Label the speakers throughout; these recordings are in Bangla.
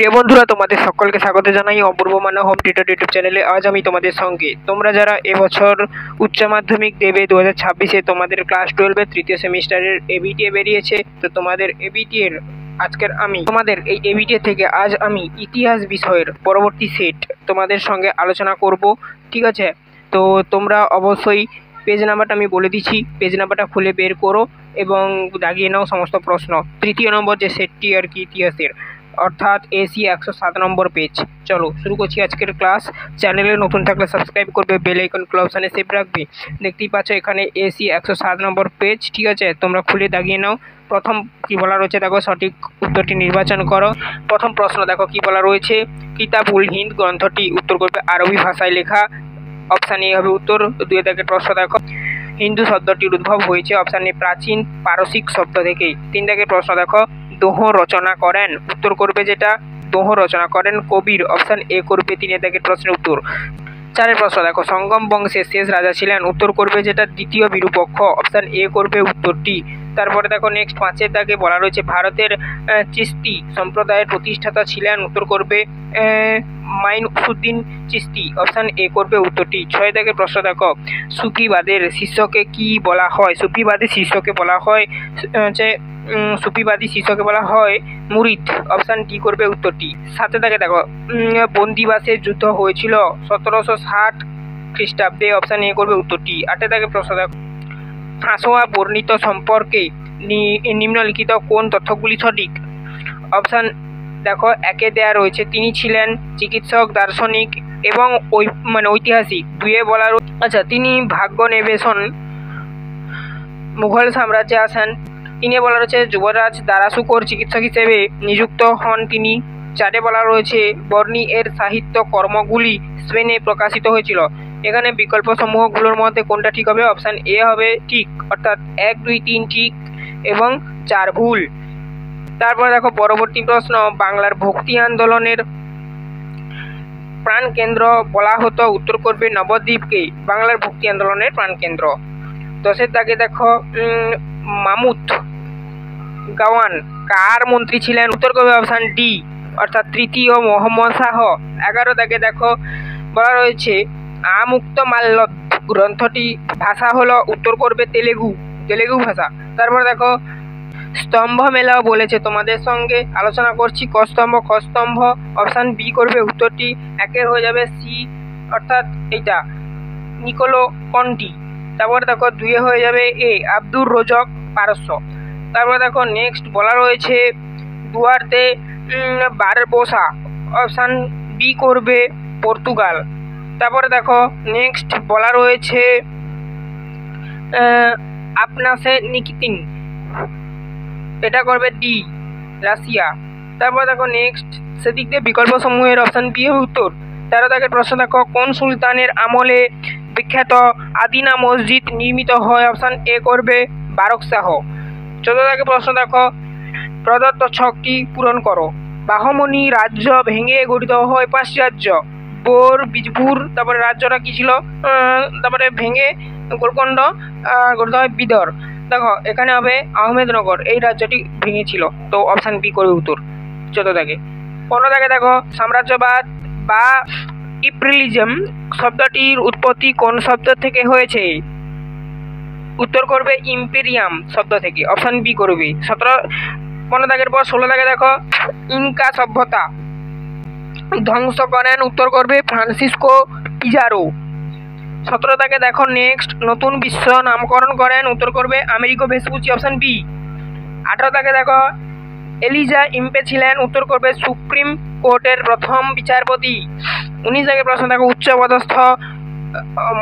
Speaker 1: প্রিয় বন্ধুরা, তোমাদের সকলকে স্বাগত জানাই অপূর্ব মানব হোম টিউটর ইউটিউব চ্যানেলে। আজ আমি তোমাদের সঙ্গে তোমরা যারা এবছর উচ্চ মাধ্যমিক দেবে 2026-এ তোমাদের ক্লাস 12-এর তৃতীয় সেমিস্টারের এবিটিএ বেরিয়েছে। তো তোমাদের এবিটিএ এর আজকের আমি তোমাদের এই এবিটিএ থেকে আজ আমি ইতিহাস বিষয়ের পরবর্তী সেট তোমাদের সঙ্গে আলোচনা করব, ঠিক আছে? তো তোমরা অবশ্যই পেজ নাম্বারটা আমি বলে দিচ্ছি, পেজ নাম্বারটা খুলে বের করো এবং দাগিয়ে নাও সমস্ত প্রশ্ন। তৃতীয় নম্বর যে সেটটি আর কি ইতিহাসের, অর্থাৎ এসি 107 নম্বর পেজ। চলো শুরু করছি আজকের ক্লাস। চ্যানেলে নতুন থাকলে সাবস্ক্রাইব করবে, বেল আইকন ক্ল অপশানে সেভ রাখবে। দেখতেই পাচ্ছ এখানে এসি 107 নম্বর পেজ, ঠিক আছে? তোমরা খুলে দাগিয়ে নাও। প্রথম কি বলা রয়েছে দেখো, সঠিক উত্তরটি নির্বাচন করো। প্রথম প্রশ্ন দেখো কি বলা রয়েছে, কিতাবুল হিন্দ গ্রন্থটি উত্তর করবে আরবি ভাষায় লেখা। অপশান এ হবে উত্তর। 2 দাগের প্রশ্ন দেখো, হিন্দু শব্দটির উদ্ভব হয়েছে। অপশান এ প্রাচীন পারসিক শব্দ থেকে। 3 দাগের প্রশ্ন দেখো, দোহ রচনা করেন, উত্তর করবে যেটা দোহ রচনা করেন কবির। অপশান এ করবে 3 দাগের প্রশ্নের উত্তর। 4 প্রশ্ন দেখো, সঙ্গম বংশের শেষ রাজা ছিলেন, উত্তর করবে যেটা দ্বিতীয় বিরূপক্ষ। অপশান এ করবে উত্তরটি। তারপরে দেখো নেক্সট 5 দাগে বলা রয়েছে ভারতের চিস্তি সম্প্রদায়ের প্রতিষ্ঠাতা ছিলেন, উত্তর করবে মাইনউদ্দিন চিস্তি। অপশান এ করবে উত্তরটি। 6 দাগের প্রশ্ন দেখো, সুফিবাদের শিষ্যকে কি বলা হয়? সুফিবাদী শিষ্যকে বলা হয় সুফিবাদী শিষ্যকে বলা হয় মুরিদ। অপশান ডি করবে উত্তরটি। 7 দাগে দেখো, বন্দিবাসের যুদ্ধ হয়েছিল 1760 খ্রিস্টাব্দে। অপশান এ করবে উত্তরটি। 8 দাগে প্রশ্ন দেখো, ফ্রাঁসোয়া বর্ণিত সম্পর্কে নিম্নলিখিত কোন তথ্যগুলি সঠিক? অপশান দেখো 1 দেয়া রয়েছে তিনি ছিলেন চিকিৎসক, দার্শনিক এবং ঐতিহাসিক। 2 বলা আচ্ছা তিনি ভাগ্য নিবেশন মুঘল সাম্রাজ্যে আসেন। 3 বলা রয়েছে যুবরাজ দারাশুকোর চিকিৎসক হিসেবে নিযুক্ত হন তিনি। 4 বলা রয়েছে বর্ণি এর সাহিত্য কর্মগুলি স্পেনে প্রকাশিত হয়েছিল। এখানে বিকল্প সমূহগুলোর মধ্যে কোনটা ঠিক হবে? অপশান এ হবে ঠিক, অর্থাৎ 1, 2, 3 ঠিক এবং 4 ভুল। তারপর দেখো পরবর্তী প্রশ্ন, বাংলার ভক্তি আন্দোলনের প্রাণকেন্দ্র বলা হতো, উত্তর করবে নবদ্বীপকে বাংলার ভক্তি আন্দোলনের প্রাণকেন্দ্র। 10 দাগে দেখো, মামুদ গাওয়ান কার মন্ত্রী ছিলেন? উত্তর করবে অপশান ডি, অর্থাৎ তৃতীয় মোহাম্মদ শাহ। 11 দাগে দেখো বলা রয়েছে আমুক্তমাল্য গ্রন্থটি ভাষা হলো, উত্তর করবে তেলেগু ভাষা। তারপর দেখো স্তম্ভ মেলাও বলেছে, তোমাদের সঙ্গে আলোচনা করছি ক স্তম্ভ খ স্তম্ভ। অপশান বি করবে উত্তরটি। 1 হয়ে যাবে সি, অর্থাৎ এইটা নিকোলো কন্টি। তারপর দেখো 2 হয়ে যাবে এ আব্দুর রোজক পারস্য। তারপর দেখো নেক্সট বলা রয়েছে দুয়ার্তে বারবোসা। অপশান বি করবে পর্তুগাল। তারপরে দেখো নেক্সট বলা রয়েছে আপনাসে নিকিতিন, এটা করবে ডি রাশিয়া। তারপর দেখো নেক্সট সেদিক দিয়ে বিকল্প সমূহের অপশান বি হবে উত্তর। 13 দাগের প্রশ্ন দেখো, কোন সুলতানের আমলে বিখ্যাত আদিনা মসজিদ নির্মিত হয়? অপশান এ করবে বারক শাহ। 14 দাগের প্রশ্ন দেখো, প্রদত্ত ছকটি পূরণ করো। বাহমনি রাজ্য ভেঙে গঠিত হয় 5টি রাজ্য, বোর, বীজপুর, তারপরে রাজ্যটা কি ছিল, তারপরে ভেঙে গোলকণ্ড গঠিত হয় বিদর। দেখো এখানে হবে আহমেদনগর, এই রাজ্যটি ভেঙেছিল। তো অপশান বি করবে উত্তর 14 দাগে। 15 দাগে দেখো, সাম্রাজ্যবাদ বা ইম্পেরিয়ালিজম শব্দটির উৎপত্তি কোন শব্দ থেকে হয়েছে? উত্তর করবে ইম্পেরিয়াম শব্দ থেকে। অপশান বি করবে। 15 দাগের পর 16 দাগে দেখো, ইনকা সভ্যতা ধ্বংস করেন, উত্তর করবে ফ্রান্সিসকো পিজারো। 17 দাগে দেখো নেক্সট নতুন বিশ্ব নামকরণ করেন, উত্তর করবে আমেরিকো ভেসপুচি। Option B. 18 দাগে দেখো, এলিজা ইম্পে ছিলেন, উত্তর করবে সুপ্রিম কোর্টের প্রথম বিচারপতি। 19 দাগের প্রশ্ন দেখো, উচ্চপদস্থ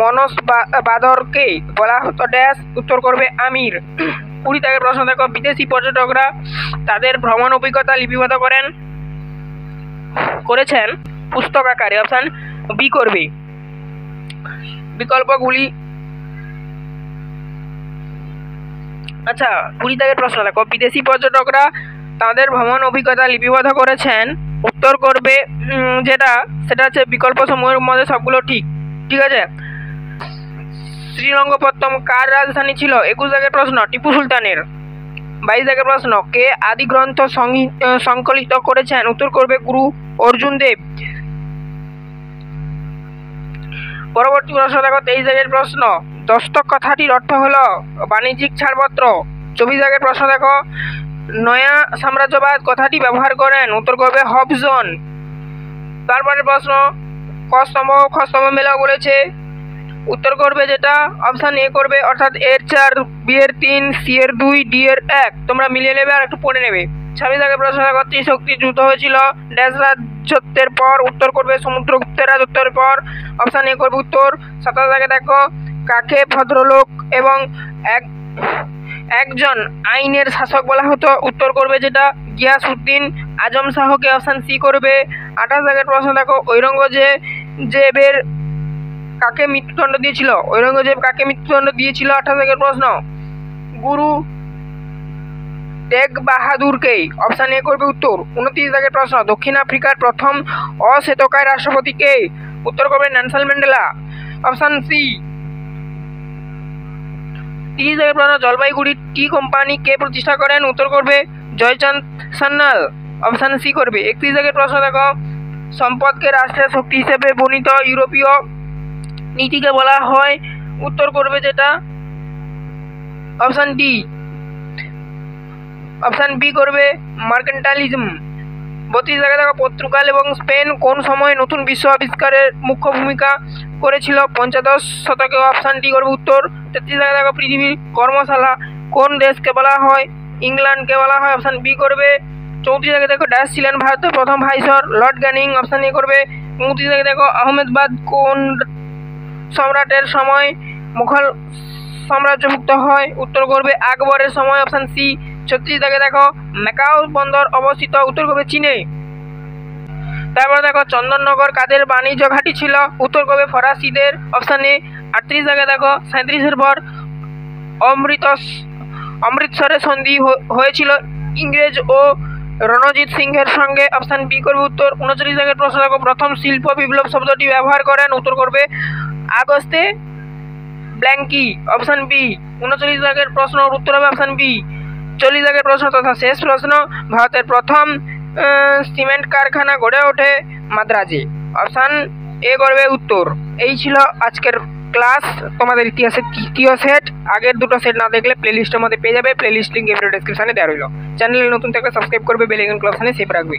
Speaker 1: মনসবাদরকে বলা হতো ড্যাশ, উত্তর করবে আমির। 20 দাগের প্রশ্ন দেখো, বিদেশি পর্যটকরা তাদের ভ্রমণ অভিজ্ঞতা লিপিবদ্ধ করেছেন পুস্তক আকারে। অপশান বি করবে। বিকল্পগুলি আচ্ছা 20 দাগের প্রশ্ন দেখো, বিদেশি পর্যটকরা তাদের ভ্রমণ অভিজ্ঞতা লিপিবদ্ধ করেছেন, উত্তর করবে সেটা হচ্ছে বিকল্প সমূহের মধ্যে সবগুলো ঠিক, ঠিক আছে? শ্রীরঙ্গপত্তম কার রাজধানী ছিল? 21 দাগের প্রশ্ন টিপু সুলতানের। 22 দাগের প্রশ্ন, কে আদি গ্রন্থ সংকলিত করেছেন? উত্তর করবে গুরু অর্জুন দেব। পরবর্তী প্রশ্ন দেখো 23 দাগের প্রশ্ন, দস্তক কথাটির অর্থ হলো বাণিজ্যিক ছাড়পত্র। 24 দাগের প্রশ্ন দেখো, নয়া সাম্রাজ্যবাদ কথাটি ব্যবহার করেন? উত্তর করবে হবজন। তারপরের প্রশ্ন, ক স্তম্ভ খ স্তম্ভ মেলাও বলেছে, উত্তর করবে যেটা অপশান এ করবে, অর্থাৎ এর 4, বি এর 3, সি এর 2, ডি এর 1। তোমরা মিলিয়ে নেবে আর একটু পড়ে নেবে। 26 দাগের প্রশ্ন দেখো, ত্রিশক্তির যুদ্ধ হয়েছিল ড্যাশ রাজত্বের পর? উত্তর করবে সমুদ্রগুপ্তের রাজত্বের পর। অপশান এ করবে উত্তর। 27 দাগে দেখো, কাকে ভদ্রলোক এবং একজন আইনের শাসক বলা হতো? উত্তর করবে যেটা গিয়াসউদ্দিন আজম শাহকে। অপশান সি করবে। 28 দাগের প্রশ্ন দেখো, ঔরঙ্গজেবের কাকে মৃত্যুদণ্ড দিয়েছিল? ঔরঙ্গজেব কাকে মৃত্যুদণ্ড দিয়েছিল? 28 দাগের প্রশ্ন, গুরু তেগ বাহাদুরকে। অপশান এ করবে উত্তর। 29 দাগের প্রশ্ন, দক্ষিণ আফ্রিকার প্রথম অশ্বেতকায় রাষ্ট্রপতি কে? উত্তর করবে নেলসন ম্যান্ডেলা। Option C. 30 দাগের প্রশ্ন, জলপাইগুড়ি টি কোম্পানি কে প্রতিষ্ঠা করেন? উত্তর করবে জয়চাঁদ সান্যাল। অপশান সি করবে। 31 দাগের প্রশ্ন দেখো, সম্পদকে রাষ্ট্রের শক্তি হিসেবে বর্ণিত ইউরোপীয় নীতিকে বলা হয়? উত্তর করবে যেটা অপশান ডি। অপশান বি করবে মার্কেন্টালিজম। 32 দাগে দেখো, পর্তুগাল এবং স্পেন কোন সময় নতুন বিশ্ব আবিষ্কারের মুখ্য ভূমিকা করেছিল? 15 শতকে। অপশান ডি করবে উত্তর। 33 দাগে দেখো, পৃথিবীর কর্মশালা কোন দেশকে বলা হয়? ইংল্যান্ডকে বলা হয়। অপশান বি করবে। 34 দাগে দেখো, ড্যাশ ছিলেন ভারতের প্রথম ভাইসর? লর্ড ক্যানিং। অপশান এ করবে। 29 দাগে দেখো, আহমেদাবাদ কোন সম্রাটের সময় মুঘল সাম্রাজ্যভুক্ত হয়? উত্তর করবে আকবরের সময়। Option C. 36 দাগে দেখো, ম্যাকাও বন্দর অবস্থিত? উত্তর করবে চীনে। তারপর দেখো, চন্দননগর কাদের বাণিজ্য ঘাঁটি ছিল? উত্তর করবে ফরাসিদের। Option A. 38 দাগে দেখো, 37-এর পর অমৃতসরে সন্ধি হয়েছিল ইংরেজ ও রণজিৎ সিংহের সঙ্গে? অপশান বি করবে উত্তর। 39 দাগের প্রশ্ন দেখো, প্রথম শিল্প বিপ্লব শব্দটি ব্যবহার করেন? উত্তর করবে আগস্তে ব্ল্যাঙ্কি। Option B. 39 দাগের প্রশ্ন উত্তর হবে অপশান বি। 40 দাগের প্রশ্ন তথা শেষ প্রশ্ন, ভারতের প্রথম সিমেন্ট কারখানা গড়ে ওঠে মাদ্রাজে? অপশান এ করবে উত্তর। এই ছিল আজকের ক্লাস, তোমাদের ইতিহাসের তৃতীয় সেট। আগের দুটো সেট না দেখলে প্লেলিস্টের মধ্যে পেয়ে যাবে, প্লেলিস্ট লিঙ্ক ভিডিও ডেসক্রিপশনে দেওয়া রইল। চ্যানেলে নতুন থাকলে সাবস্ক্রাইব করবে, বেল আইকন অপশানে সেভ রাখবে।